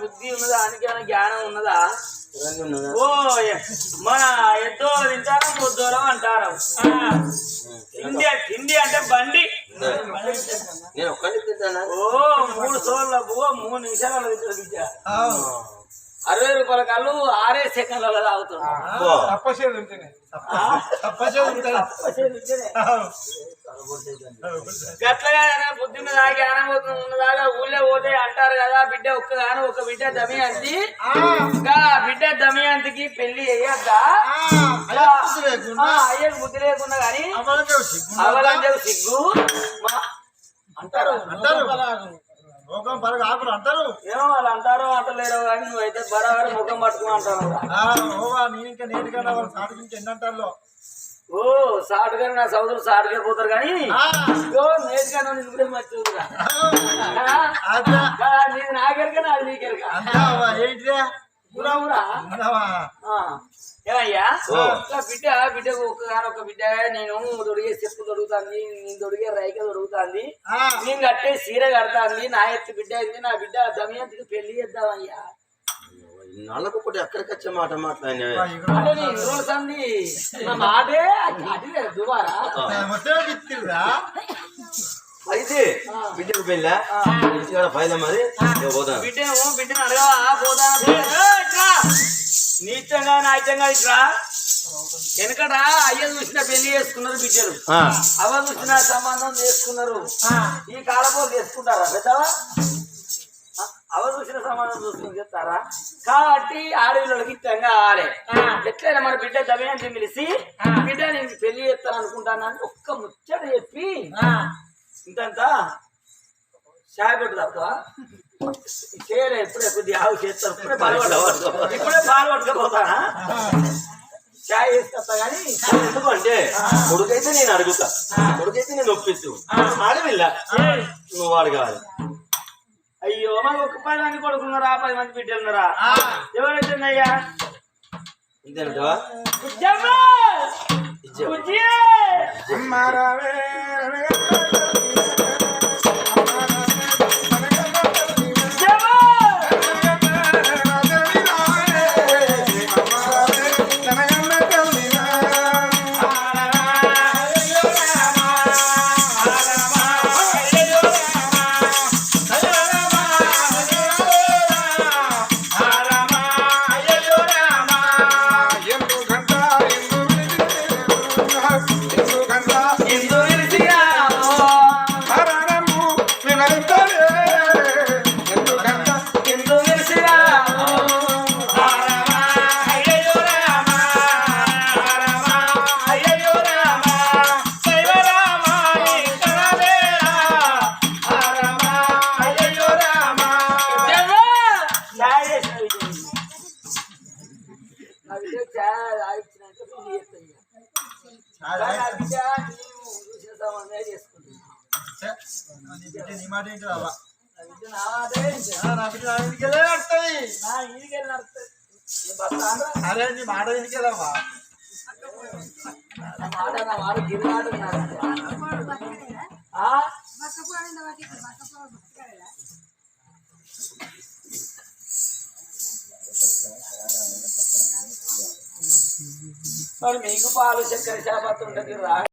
బుద్ధి ఉన్నదా అనికేమైనా జ్ఞానం ఉన్నదా ఓ మన ఎద్దో తింటారా పొద్దురం అంటారు తిండి తిండి అంటే బండి నేను ఒక్కటి తింటానా ఓ 3 సోర్లకు 3 నిమిషాలలో తింటారు బిడ్డ 60 రూపాయల కళ్ళు 6 సెకండ్లలో తాగుతున్నాడు గట్లగా పొద్దున్న దాకా ఆనబోతుంది ఉన్నదాకా ఊళ్ళో పోతే అంటారు కదా బిడ్డ ఒక బిడ్డ దమయంతి బిడ్డ దమయంతికి పెళ్లి అయ్యద్దా అయ్యకు బుద్ధి లేకుండా కానీ అవలంజవు సిగ్గు అంటారు అంటారు ఏమో వాళ్ళు అంటారో అంటలేరో కానీ నువ్వైతే బరాబర్ ముఖం పట్టుకుని అంటారు నేను ఇంకా నేటిగా ఎన్నంటారు ఓ సాటుగా నా సోదరు సాటుగా పోతారు కానీ నేర్చుగా ఇప్పుడే మర్చిపోతురా నీది నాకెరక నాది నీకెరక ఏమయ్యా బిడ్డకు ఒక్క బిడ్డ నేను దొడిగే చెప్పు దొరుకుతుంది నేను దొడిగే రైక దొరుకుతుంది నేను కట్టే సీర కడతాంది నా ఎత్తు బిడ్డ అయింది నా బిడ్డ దమయంతికి పెళ్లి చేద్దామయ్యా నాలుగు ఒకటి ఎక్కడికి వచ్చే మాట మాట్లాడి నా మాటే దుబారా అయితే బిడ్డకు పెళ్ళా ఫైదా మరి బిడ్డను అడగవా పోదా నీచంగా నాట్యంగా ఇట్లా వెనకట అయ్య చూసిన పెళ్లి చేసుకున్నారు బిడ్డలు అవ్వ చూసిన సంబంధం చేసుకున్నారు ఈ కాలపోలు చేసుకుంటారా పెద్దవా అవ చూసిన సంబంధం చూసుకుని చెప్తారా కాబట్టి ఆడవిళ్ళకి ఇష్టంగా ఆడే ఎట్లయినా మన బిడ్డ దమయంతి పిలిచి బిడ్డ నేను పెళ్లి చేస్తాను అనుకుంటాను అని ఒక్క ముచ్చట చెప్పి ఇంతంతా చాయ్ పెట్టు తప్పువా చేయలే ఇప్పుడే కొద్దిగా ఆవు చేస్తాను ఇప్పుడే పాలు పట్టుకపోతానా చాయ్ వేసుకొస్తా కానీ ఎందుకంటే కొడుకైతే నేను అడుగుతా కొడుకైతే నేను ఒప్పిస్తూ ఆడవిల్ల నువ్వు అడగాలి అయ్యో మాకు ఒక్క 10 మంది కొడుకున్నారా 10 మంది బిడ్డలున్నారా ఎవరైతే అయ్యా ఇంతేనంటవా అరే నీ మాట ఎందుకెళ్ళవా మరి మీకు పాలు చక్కెర చేపత్తుంటది రా